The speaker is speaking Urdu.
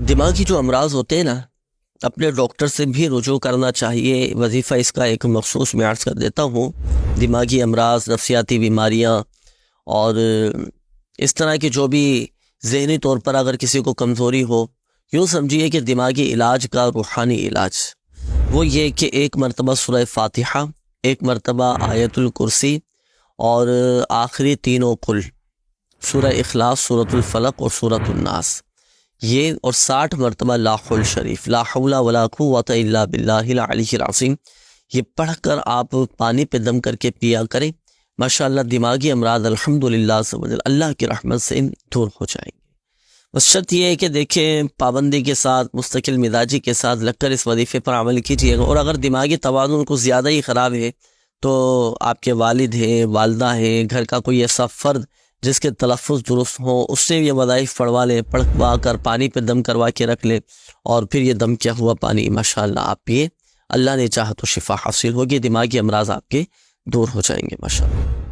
دماغی جو امراض ہوتے ہیں نا، اپنے ڈاکٹر سے بھی رجوع کرنا چاہیے۔ وظیفہ اس کا ایک مخصوص میں عرض کر دیتا ہوں۔ دماغی امراض، نفسیاتی بیماریاں اور اس طرح کی جو بھی ذہنی طور پر اگر کسی کو کمزوری ہو، یوں سمجھیے کہ دماغی علاج کا روحانی علاج وہ یہ کہ ایک مرتبہ سورہ فاتحہ، ایک مرتبہ آیت الکرسی اور آخری تینوں قل، سورہ اخلاص، سورۃ الفلق اور سورۃ الناس، یہ اور 60 مرتبہ لا حول شریف، لا حول ولا قوۃ الا باللہ العلی العظیم، یہ پڑھ کر آپ پانی پہ دم کر کے پیا کریں۔ ماشاءاللہ دماغی امراض الحمدللہ اللہ کی رحمت سے دور ہو جائیں گے۔ بس شرط یہ ہے کہ دیکھیں پابندی کے ساتھ، مستقل مزاجی کے ساتھ لگ کر اس وظیفے پر عمل کیجیے گا۔ اور اگر دماغی توازن کو زیادہ ہی خراب ہے تو آپ کے والد ہیں، والدہ ہیں، گھر کا کوئی ایسا فرد جس کے تلفظ درست ہوں، اس سے یہ وظائف پڑھوا لیں، پڑھوا کر پانی پہ دم کروا کے رکھ لیں، اور پھر یہ دم کیا ہوا پانی ماشاءاللہ آپ پیے، اللہ نے چاہا تو شفا حاصل ہوگی، دماغی امراض آپ کے دور ہو جائیں گے ماشاءاللہ۔